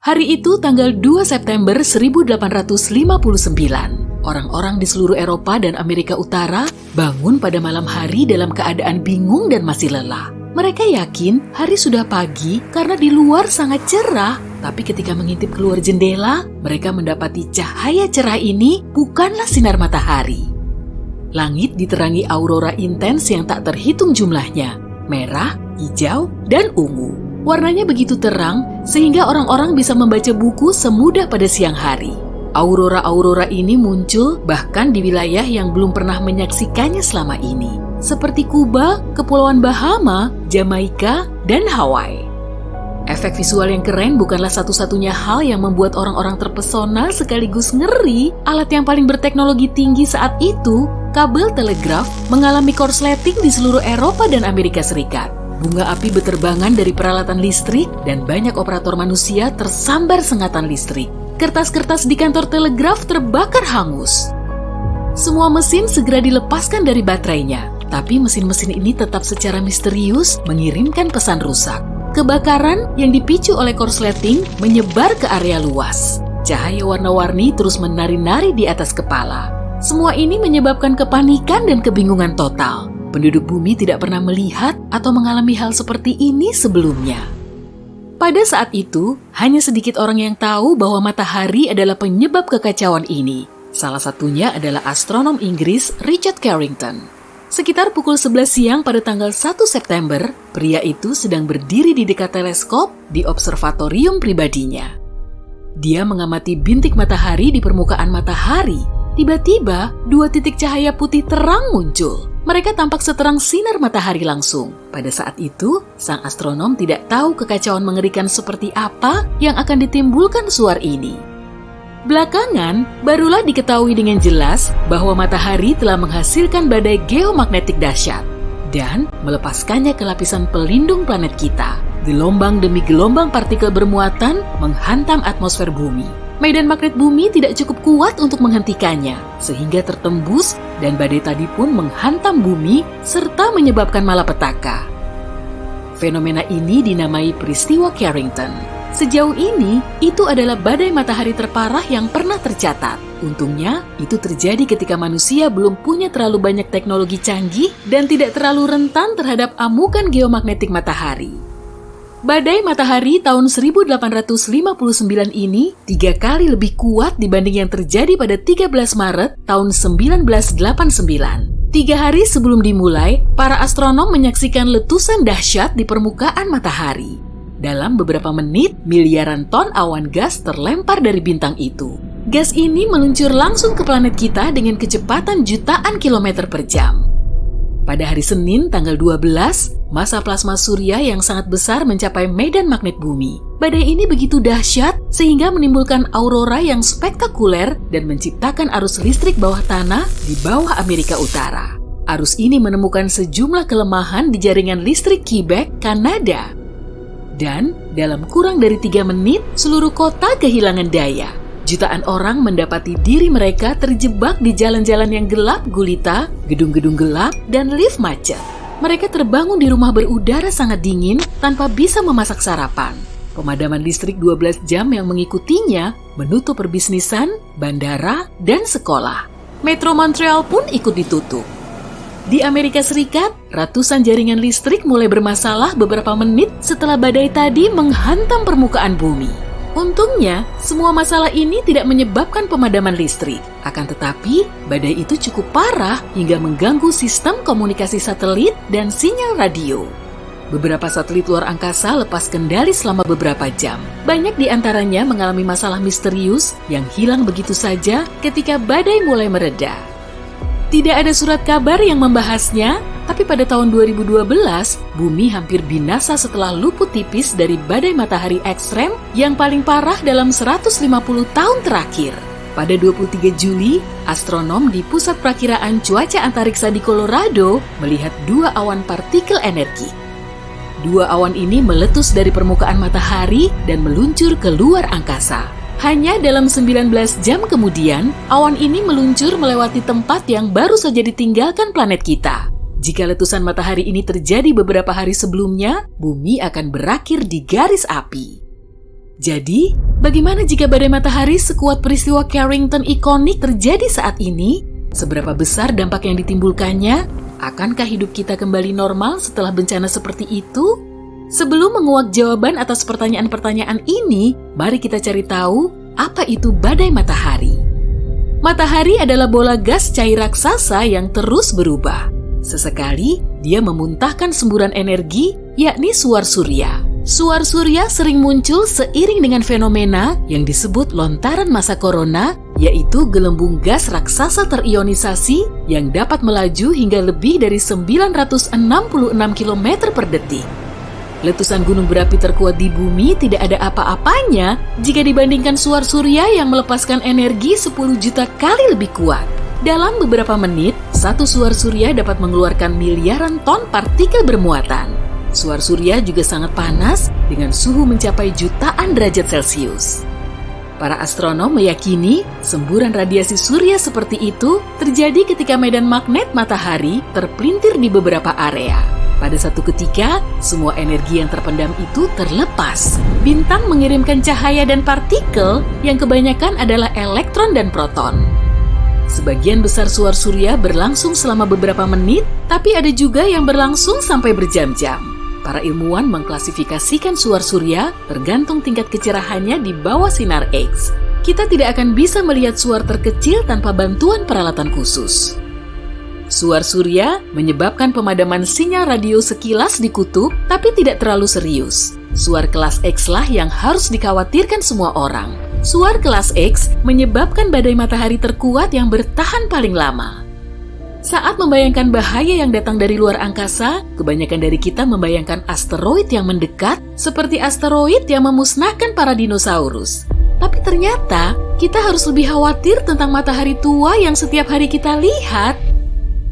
Hari itu tanggal 2 September 1859. Orang-orang di seluruh Eropa dan Amerika Utara bangun pada malam hari dalam keadaan bingung dan masih lelah. Mereka yakin hari sudah pagi karena di luar sangat cerah. Tapi ketika mengintip keluar jendela, mereka mendapati cahaya cerah ini bukanlah sinar matahari. Langit diterangi aurora intens yang tak terhitung jumlahnya. Merah, hijau, dan ungu. Warnanya begitu terang sehingga orang-orang bisa membaca buku semudah pada siang hari. Aurora-aurora ini muncul bahkan di wilayah yang belum pernah menyaksikannya selama ini, seperti Kuba, Kepulauan Bahama, Jamaika, dan Hawaii. Efek visual yang keren bukanlah satu-satunya hal yang membuat orang-orang terpesona sekaligus ngeri. Alat yang paling berteknologi tinggi saat itu, kabel telegraf, mengalami korsleting di seluruh Eropa dan Amerika Serikat. Bunga api beterbangan dari peralatan listrik dan banyak operator manusia tersambar sengatan listrik. Kertas-kertas di kantor telegraf terbakar hangus. Semua mesin segera dilepaskan dari baterainya, tapi mesin-mesin ini tetap secara misterius mengirimkan pesan rusak. Kebakaran yang dipicu oleh korsleting menyebar ke area luas. Cahaya warna-warni terus menari-nari di atas kepala. Semua ini menyebabkan kepanikan dan kebingungan total. Penduduk bumi tidak pernah melihat atau mengalami hal seperti ini sebelumnya. Pada saat itu, hanya sedikit orang yang tahu bahwa matahari adalah penyebab kekacauan ini. Salah satunya adalah astronom Inggris Richard Carrington. Sekitar pukul 11 siang pada tanggal 1 September, pria itu sedang berdiri di dekat teleskop di observatorium pribadinya. Dia mengamati bintik matahari di permukaan matahari. Tiba-tiba, dua titik cahaya putih terang muncul. Mereka tampak seterang sinar matahari langsung. Pada saat itu, sang astronom tidak tahu kekacauan mengerikan seperti apa yang akan ditimbulkan suar ini. Belakangan, barulah diketahui dengan jelas bahwa matahari telah menghasilkan badai geomagnetik dahsyat dan melepaskannya ke lapisan pelindung planet kita. Gelombang demi gelombang partikel bermuatan menghantam atmosfer bumi. Medan magnet bumi tidak cukup kuat untuk menghentikannya, sehingga tertembus dan badai tadi pun menghantam bumi serta menyebabkan malapetaka. Fenomena ini dinamai peristiwa Carrington. Sejauh ini, itu adalah badai matahari terparah yang pernah tercatat. Untungnya, itu terjadi ketika manusia belum punya terlalu banyak teknologi canggih dan tidak terlalu rentan terhadap amukan geomagnetik matahari. Badai matahari tahun 1859 ini 3 kali lebih kuat dibanding yang terjadi pada 13 Maret tahun 1989. 3 hari sebelum dimulai, para astronom menyaksikan letusan dahsyat di permukaan matahari. Dalam beberapa menit, miliaran ton awan gas terlempar dari bintang itu. Gas ini meluncur langsung ke planet kita dengan kecepatan jutaan kilometer per jam. Pada hari Senin, tanggal 12, massa plasma surya yang sangat besar mencapai medan magnet bumi. Badai ini begitu dahsyat sehingga menimbulkan aurora yang spektakuler dan menciptakan arus listrik bawah tanah di bawah Amerika Utara. Arus ini menemukan sejumlah kelemahan di jaringan listrik Quebec, Kanada. Dan dalam kurang dari 3 menit, seluruh kota kehilangan daya. Jutaan orang mendapati diri mereka terjebak di jalan-jalan yang gelap gulita, gedung-gedung gelap, dan lift macet. Mereka terbangun di rumah berudara sangat dingin tanpa bisa memasak sarapan. Pemadaman listrik 12 jam yang mengikutinya menutup perbisnisan, bandara, dan sekolah. Metro Montreal pun ikut ditutup. Di Amerika Serikat, ratusan jaringan listrik mulai bermasalah beberapa menit setelah badai tadi menghantam permukaan bumi. Untungnya, semua masalah ini tidak menyebabkan pemadaman listrik. Akan tetapi, badai itu cukup parah hingga mengganggu sistem komunikasi satelit dan sinyal radio. Beberapa satelit luar angkasa lepas kendali selama beberapa jam. Banyak di antaranya mengalami masalah misterius yang hilang begitu saja ketika badai mulai mereda. Tidak ada surat kabar yang membahasnya, tapi pada tahun 2012, bumi hampir binasa setelah luput tipis dari badai matahari ekstrem yang paling parah dalam 150 tahun terakhir. Pada 23 Juli, astronom di Pusat Perakiraan Cuaca Antariksa di Colorado melihat 2 awan partikel energi. 2 awan ini meletus dari permukaan matahari dan meluncur ke luar angkasa. Hanya dalam 19 jam kemudian, awan ini meluncur melewati tempat yang baru saja ditinggalkan planet kita. Jika letusan matahari ini terjadi beberapa hari sebelumnya, bumi akan berakhir di garis api. Jadi, Bagaimana jika badai matahari sekuat peristiwa Carrington ikonik terjadi saat ini? Seberapa besar dampak yang ditimbulkannya? Akankah hidup kita kembali normal setelah bencana seperti itu? Sebelum menguak jawaban atas pertanyaan-pertanyaan ini, mari kita cari tahu apa itu badai matahari. Matahari adalah bola gas cair raksasa yang terus berubah. Sesekali, dia memuntahkan semburan energi, yakni suar surya. Suar surya sering muncul seiring dengan fenomena yang disebut lontaran masa corona, yaitu gelembung gas raksasa terionisasi yang dapat melaju hingga lebih dari 966 km per detik. Letusan gunung berapi terkuat di bumi tidak ada apa-apanya jika dibandingkan suar surya yang melepaskan energi 10 juta kali lebih kuat. Dalam beberapa menit, satu suar surya dapat mengeluarkan miliaran ton partikel bermuatan. Suar surya juga sangat panas dengan suhu mencapai jutaan derajat Celcius. Para astronom meyakini semburan radiasi surya seperti itu terjadi ketika medan magnet matahari terpelintir di beberapa area. Pada satu ketika, semua energi yang terpendam itu terlepas. Bintang mengirimkan cahaya dan partikel yang kebanyakan adalah elektron dan proton. Sebagian besar suar surya berlangsung selama beberapa menit, tapi ada juga yang berlangsung sampai berjam-jam. Para ilmuwan mengklasifikasikan suar surya tergantung tingkat kecerahannya di bawah sinar X. Kita tidak akan bisa melihat suar terkecil tanpa bantuan peralatan khusus. Suar surya menyebabkan pemadaman sinyal radio sekilas di kutub, tapi tidak terlalu serius. Suar kelas X lah yang harus dikhawatirkan semua orang. Suar kelas X menyebabkan badai matahari terkuat yang bertahan paling lama. Saat membayangkan bahaya yang datang dari luar angkasa, kebanyakan dari kita membayangkan asteroid yang mendekat seperti asteroid yang memusnahkan para dinosaurus. Tapi ternyata, kita harus lebih khawatir tentang matahari tua yang setiap hari kita lihat.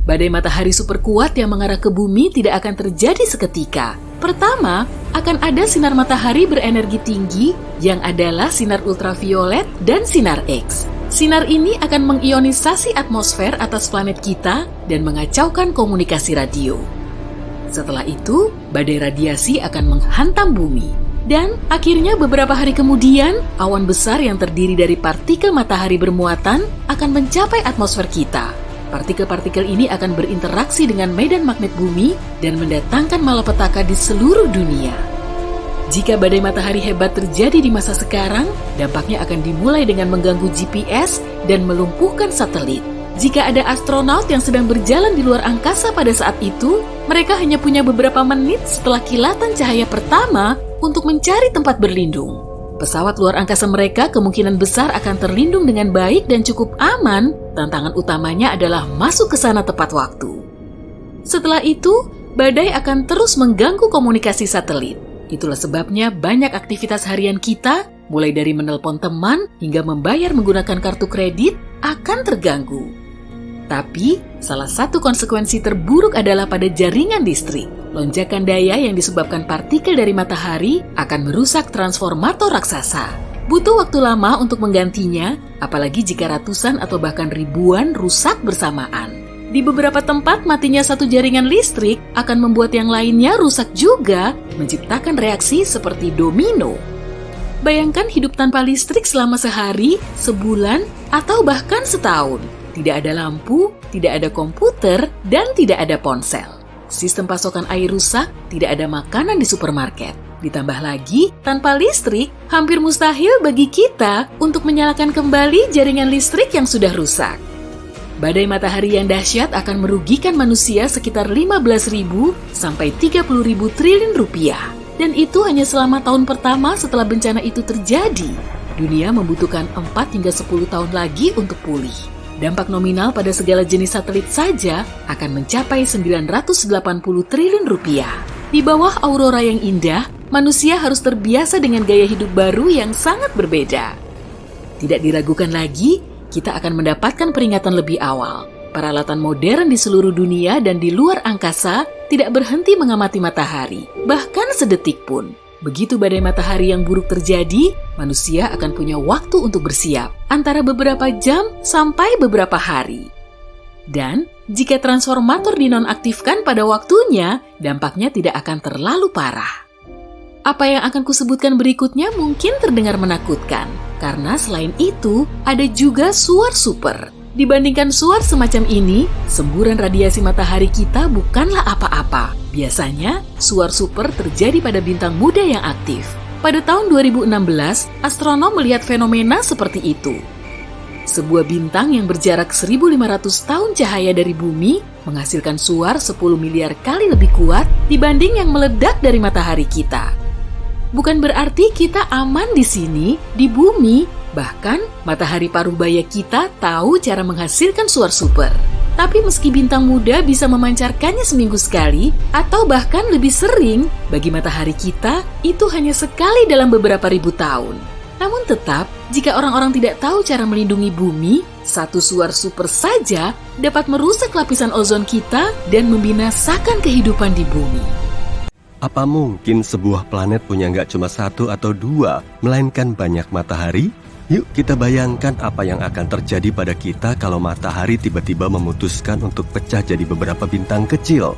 Badai matahari super kuat yang mengarah ke bumi tidak akan terjadi seketika. Pertama, akan ada sinar matahari berenergi tinggi yang adalah sinar ultraviolet dan sinar X. Sinar ini akan mengionisasi atmosfer atas planet kita dan mengacaukan komunikasi radio. Setelah itu, badai radiasi akan menghantam bumi. Dan akhirnya beberapa hari kemudian, awan besar yang terdiri dari partikel matahari bermuatan akan mencapai atmosfer kita. Partikel-partikel ini akan berinteraksi dengan medan magnet bumi dan mendatangkan malapetaka di seluruh dunia. Jika badai matahari hebat terjadi di masa sekarang, dampaknya akan dimulai dengan mengganggu GPS dan melumpuhkan satelit. Jika ada astronot yang sedang berjalan di luar angkasa pada saat itu, mereka hanya punya beberapa menit setelah kilatan cahaya pertama untuk mencari tempat berlindung. Pesawat luar angkasa mereka kemungkinan besar akan terlindung dengan baik dan cukup aman. Tantangan utamanya adalah masuk ke sana tepat waktu. Setelah itu, badai akan terus mengganggu komunikasi satelit. Itulah sebabnya banyak aktivitas harian kita, mulai dari menelpon teman hingga membayar menggunakan kartu kredit, akan terganggu. Tapi, salah satu konsekuensi terburuk adalah pada jaringan listrik. Lonjakan daya yang disebabkan partikel dari matahari akan merusak transformator raksasa. Butuh waktu lama untuk menggantinya, apalagi jika ratusan atau bahkan ribuan rusak bersamaan. Di beberapa tempat matinya satu jaringan listrik akan membuat yang lainnya rusak juga, menciptakan reaksi seperti domino. Bayangkan hidup tanpa listrik selama sehari, sebulan, atau bahkan setahun. Tidak ada lampu, tidak ada komputer, dan tidak ada ponsel. Sistem pasokan air rusak, tidak ada makanan di supermarket. Ditambah lagi, tanpa listrik, hampir mustahil bagi kita untuk menyalakan kembali jaringan listrik yang sudah rusak. Badai matahari yang dahsyat akan merugikan manusia sekitar 15.000 sampai 30.000 triliun rupiah. Dan itu hanya selama tahun pertama setelah bencana itu terjadi. Dunia membutuhkan 4 hingga 10 tahun lagi untuk pulih. Dampak nominal pada segala jenis satelit saja akan mencapai 980 triliun rupiah. Di bawah aurora yang indah, manusia harus terbiasa dengan gaya hidup baru yang sangat berbeda. Tidak diragukan lagi, kita akan mendapatkan peringatan lebih awal. Peralatan modern di seluruh dunia dan di luar angkasa tidak berhenti mengamati matahari, bahkan sedetik pun. Begitu badai matahari yang buruk terjadi, manusia akan punya waktu untuk bersiap, antara beberapa jam sampai beberapa hari. Dan jika transformator dinonaktifkan pada waktunya, dampaknya tidak akan terlalu parah. Apa yang akan kusebutkan berikutnya mungkin terdengar menakutkan, karena selain itu ada juga suar super. Dibandingkan suar semacam ini, semburan radiasi matahari kita bukanlah apa-apa. Biasanya, suar super terjadi pada bintang muda yang aktif. Pada tahun 2016, astronom melihat fenomena seperti itu. Sebuah bintang yang berjarak 1.500 tahun cahaya dari bumi menghasilkan suar 10 miliar kali lebih kuat dibanding yang meledak dari matahari kita. Bukan berarti kita aman di sini, di bumi. Bahkan, matahari paruh baya kita tahu cara menghasilkan suar super. Tapi meski bintang muda bisa memancarkannya seminggu sekali, atau bahkan lebih sering, bagi matahari kita, itu hanya sekali dalam beberapa ribu tahun. Namun tetap, jika orang-orang tidak tahu cara melindungi bumi, satu suar super saja dapat merusak lapisan ozon kita dan membinasakan kehidupan di bumi. Apa mungkin sebuah planet punya nggak cuma satu atau dua, melainkan banyak matahari? Yuk kita bayangkan apa yang akan terjadi pada kita kalau matahari tiba-tiba memutuskan untuk pecah jadi beberapa bintang kecil.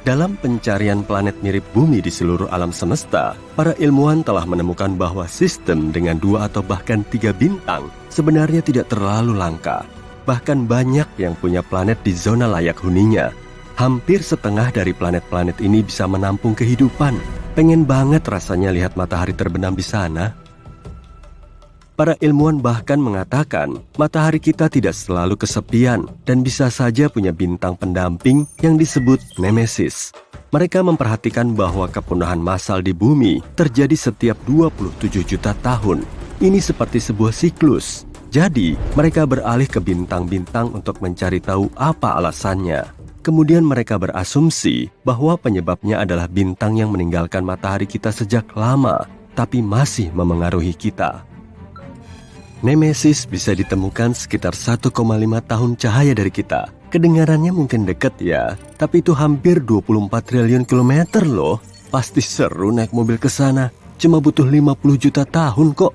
Dalam pencarian planet mirip bumi di seluruh alam semesta, para ilmuwan telah menemukan bahwa sistem dengan 2 atau bahkan 3 bintang sebenarnya tidak terlalu langka. Bahkan banyak yang punya planet di zona layak huninya. Hampir setengah dari planet-planet ini bisa menampung kehidupan. Pengen banget rasanya lihat matahari terbenam di sana. Para ilmuwan bahkan mengatakan matahari kita tidak selalu kesepian dan bisa saja punya bintang pendamping yang disebut Nemesis. Mereka memperhatikan bahwa kepunahan massal di bumi terjadi setiap 27 juta tahun. Ini seperti sebuah siklus. Jadi, mereka beralih ke bintang-bintang untuk mencari tahu apa alasannya. Kemudian mereka berasumsi bahwa penyebabnya adalah bintang yang meninggalkan matahari kita sejak lama, tapi masih memengaruhi kita. Nemesis bisa ditemukan sekitar 1,5 tahun cahaya dari kita. Kedengarannya mungkin dekat ya, tapi itu hampir 24 triliun kilometer loh. Pasti seru naik mobil ke sana, cuma butuh 50 juta tahun kok.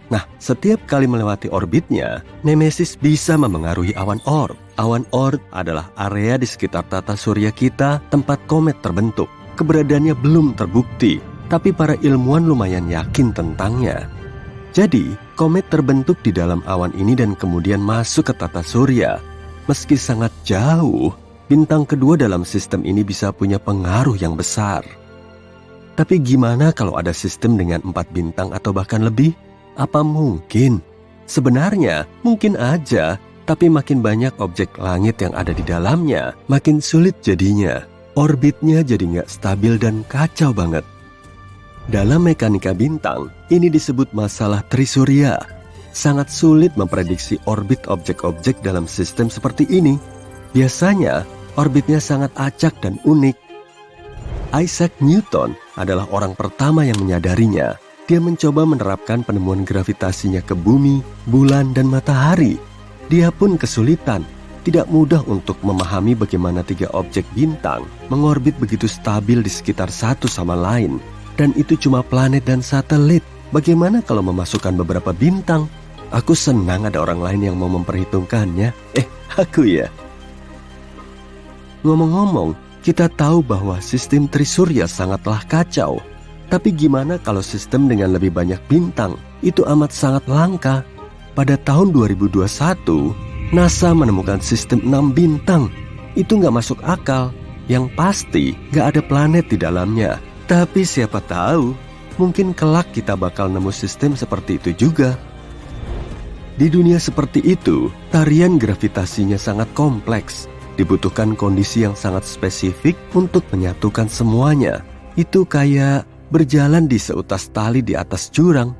Nah, setiap kali melewati orbitnya, Nemesis bisa memengaruhi awan Oort. Awan Oort adalah area di sekitar tata surya kita tempat komet terbentuk. Keberadaannya belum terbukti, tapi para ilmuwan lumayan yakin tentangnya. Jadi, komet terbentuk di dalam awan ini dan kemudian masuk ke tata surya. Meski sangat jauh, bintang kedua dalam sistem ini bisa punya pengaruh yang besar. Tapi gimana kalau ada sistem dengan 4 bintang atau bahkan lebih? Apa mungkin? Sebenarnya, mungkin aja, tapi makin banyak objek langit yang ada di dalamnya, makin sulit jadinya. Orbitnya jadi nggak stabil dan kacau banget. Dalam mekanika bintang, ini disebut masalah trisurya. Sangat sulit memprediksi orbit objek-objek dalam sistem seperti ini. Biasanya, orbitnya sangat acak dan unik. Isaac Newton adalah orang pertama yang menyadarinya. Dia mencoba menerapkan penemuan gravitasinya ke bumi, bulan, dan matahari. Dia pun kesulitan. Tidak mudah untuk memahami bagaimana 3 objek bintang mengorbit begitu stabil di sekitar satu sama lain. Dan itu cuma planet dan satelit. Bagaimana kalau memasukkan beberapa bintang? Aku senang ada orang lain yang mau memperhitungkannya. Aku ya. Ngomong-ngomong, kita tahu bahwa sistem trisurya sangatlah kacau. Tapi gimana kalau sistem dengan lebih banyak bintang? Itu amat sangat langka. Pada tahun 2021, NASA menemukan sistem 6 bintang. Itu nggak masuk akal. Yang pasti nggak ada planet di dalamnya. Tapi siapa tahu, mungkin kelak kita bakal nemu sistem seperti itu juga. Di dunia seperti itu, tarian gravitasinya sangat kompleks. Dibutuhkan kondisi yang sangat spesifik untuk menyatukan semuanya. Itu kayak berjalan di seutas tali di atas jurang.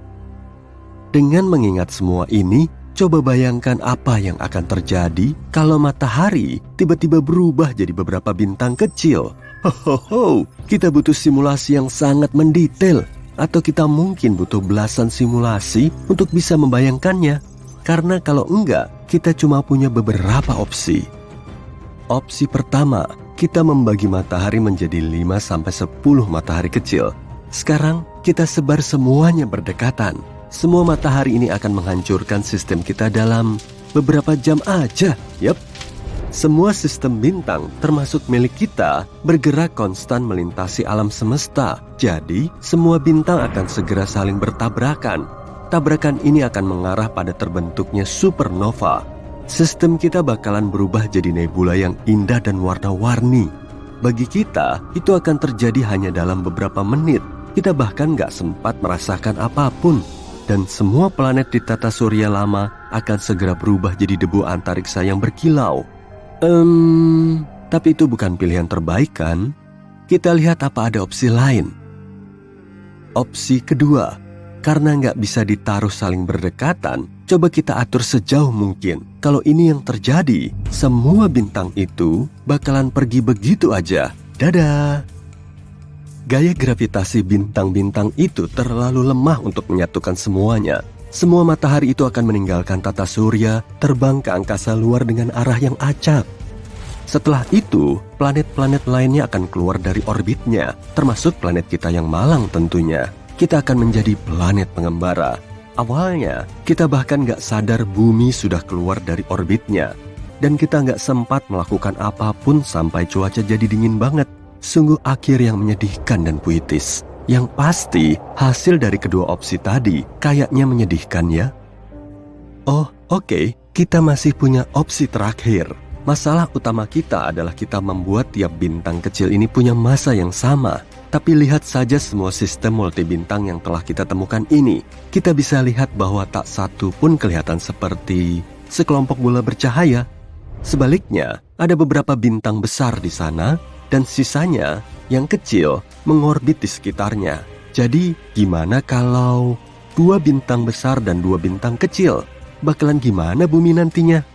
Dengan mengingat semua ini, coba bayangkan apa yang akan terjadi kalau matahari tiba-tiba berubah jadi beberapa bintang kecil. Kita butuh simulasi yang sangat mendetail, atau kita mungkin butuh belasan simulasi untuk bisa membayangkannya. Karena kalau enggak, kita cuma punya beberapa opsi. Opsi pertama, kita membagi matahari menjadi 5-10 matahari kecil. Sekarang, kita sebar semuanya berdekatan. Semua matahari ini akan menghancurkan sistem kita dalam beberapa jam aja. Yap. Semua sistem bintang, termasuk milik kita, bergerak konstan melintasi alam semesta. Jadi, semua bintang akan segera saling bertabrakan. Tabrakan ini akan mengarah pada terbentuknya supernova. Sistem kita bakalan berubah jadi nebula yang indah dan warna-warni. Bagi kita, itu akan terjadi hanya dalam beberapa menit. Kita bahkan gak sempat merasakan apapun. Dan semua planet di tata surya lama akan segera berubah jadi debu antariksa yang berkilau. Tapi itu bukan pilihan terbaik kan? Kita lihat apa ada opsi lain. Opsi kedua, karena nggak bisa ditaruh saling berdekatan, coba kita atur sejauh mungkin. Kalau ini yang terjadi, semua bintang itu bakalan pergi begitu aja. Dadah! Gaya gravitasi bintang-bintang itu terlalu lemah untuk menyatukan semuanya. Semua matahari itu akan meninggalkan tata surya, terbang ke angkasa luar dengan arah yang acak. Setelah itu, planet-planet lainnya akan keluar dari orbitnya, termasuk planet kita yang malang tentunya. Kita akan menjadi planet pengembara. Awalnya, kita bahkan gak sadar bumi sudah keluar dari orbitnya. Dan kita gak sempat melakukan apapun sampai cuaca jadi dingin banget. Sungguh akhir yang menyedihkan dan puitis. Yang pasti, hasil dari kedua opsi tadi kayaknya menyedihkan ya. Oh, oke, kita masih punya opsi terakhir. Masalah utama kita adalah kita membuat tiap bintang kecil ini punya massa yang sama. Tapi lihat saja semua sistem multibintang yang telah kita temukan ini. Kita bisa lihat bahwa tak satu pun kelihatan seperti sekelompok bola bercahaya. Sebaliknya, ada beberapa bintang besar di sana, dan sisanya yang kecil mengorbit di sekitarnya. Jadi, gimana kalau 2 bintang besar dan 2 bintang kecil? Bakalan gimana bumi nantinya?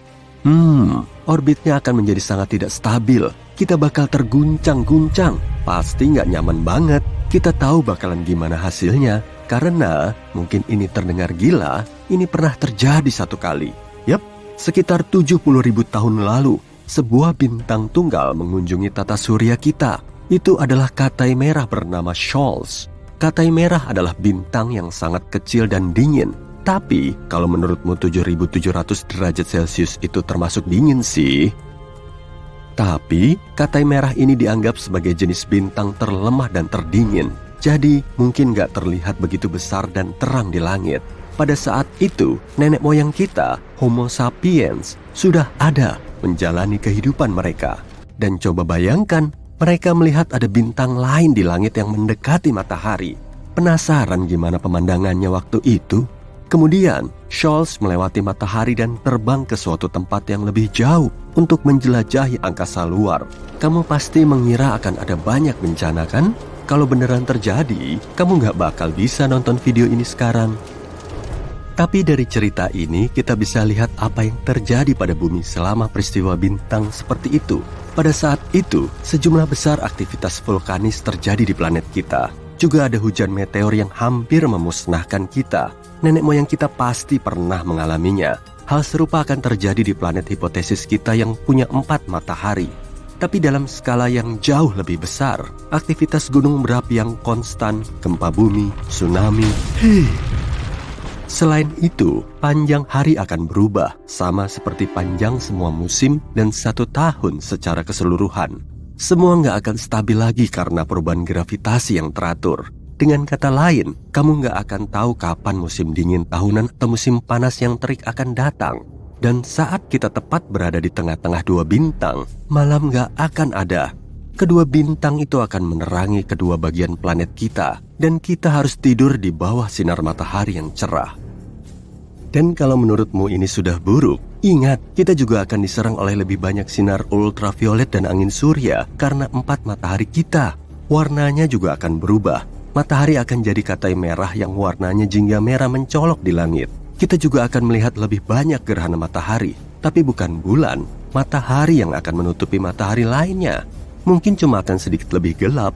Orbitnya akan menjadi sangat tidak stabil. Kita bakal terguncang-guncang. Pasti nggak nyaman banget. Kita tahu bakalan gimana hasilnya. Karena mungkin ini terdengar gila, ini pernah terjadi satu kali. Yap, sekitar 70.000 tahun lalu, sebuah bintang tunggal mengunjungi tata surya kita. Itu adalah Katai Merah bernama Scholz. Katai Merah adalah bintang yang sangat kecil dan dingin. Tapi, kalau menurutmu 7.700 derajat Celcius itu termasuk dingin sih. Tapi, Katai Merah ini dianggap sebagai jenis bintang terlemah dan terdingin. Jadi, mungkin gak terlihat begitu besar dan terang di langit. Pada saat itu, nenek moyang kita, Homo sapiens, sudah ada menjalani kehidupan mereka. Dan coba bayangkan, mereka melihat ada bintang lain di langit yang mendekati matahari. Penasaran gimana pemandangannya waktu itu? Kemudian, Scholz melewati matahari dan terbang ke suatu tempat yang lebih jauh untuk menjelajahi angkasa luar. Kamu pasti mengira akan ada banyak bencana kan? Kalau beneran terjadi, kamu gak bakal bisa nonton video ini sekarang. Tapi dari cerita ini, kita bisa lihat apa yang terjadi pada bumi selama peristiwa bintang seperti itu. Pada saat itu, sejumlah besar aktivitas vulkanis terjadi di planet kita. Juga ada hujan meteor yang hampir memusnahkan kita. Nenek moyang kita pasti pernah mengalaminya. Hal serupa akan terjadi di planet hipotesis kita yang punya 4 matahari. Tapi dalam skala yang jauh lebih besar, aktivitas gunung berapi yang konstan, gempa bumi, tsunami. Selain itu, panjang hari akan berubah, sama seperti panjang semua musim dan 1 tahun secara keseluruhan. Semua nggak akan stabil lagi karena perubahan gravitasi yang teratur. Dengan kata lain, kamu nggak akan tahu kapan musim dingin tahunan atau musim panas yang terik akan datang. Dan saat kita tepat berada di tengah-tengah 2 bintang, malam nggak akan ada. Kedua bintang itu akan menerangi kedua bagian planet kita, dan kita harus tidur di bawah sinar matahari yang cerah. Dan kalau menurutmu ini sudah buruk, ingat, kita juga akan diserang oleh lebih banyak sinar ultraviolet dan angin surya karena 4 matahari kita. Warnanya juga akan berubah. Matahari akan jadi Katai Merah yang warnanya jingga merah mencolok di langit. Kita juga akan melihat lebih banyak gerhana matahari, tapi bukan bulan, matahari yang akan menutupi matahari lainnya. Mungkin cuma akan sedikit lebih gelap.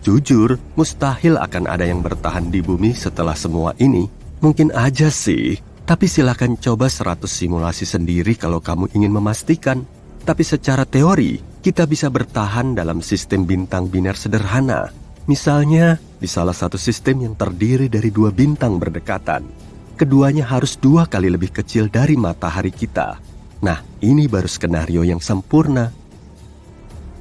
Jujur, mustahil akan ada yang bertahan di bumi setelah semua ini. Mungkin aja sih, tapi silakan coba 100 simulasi sendiri kalau kamu ingin memastikan. Tapi secara teori, kita bisa bertahan dalam sistem bintang biner sederhana. Misalnya, di salah satu sistem yang terdiri dari 2 bintang berdekatan. Keduanya harus 2 kali lebih kecil dari matahari kita. Nah, ini baru skenario yang sempurna.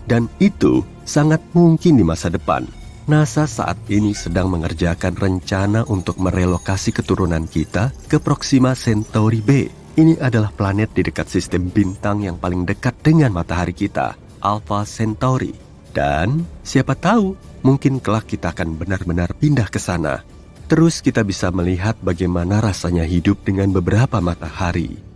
Dan itu sangat mungkin di masa depan. NASA saat ini sedang mengerjakan rencana untuk merelokasi keturunan kita ke Proxima Centauri b. Ini adalah planet di dekat sistem bintang yang paling dekat dengan matahari kita, Alpha Centauri. Dan siapa tahu, mungkin kelak kita akan benar-benar pindah ke sana. Terus kita bisa melihat bagaimana rasanya hidup dengan beberapa matahari.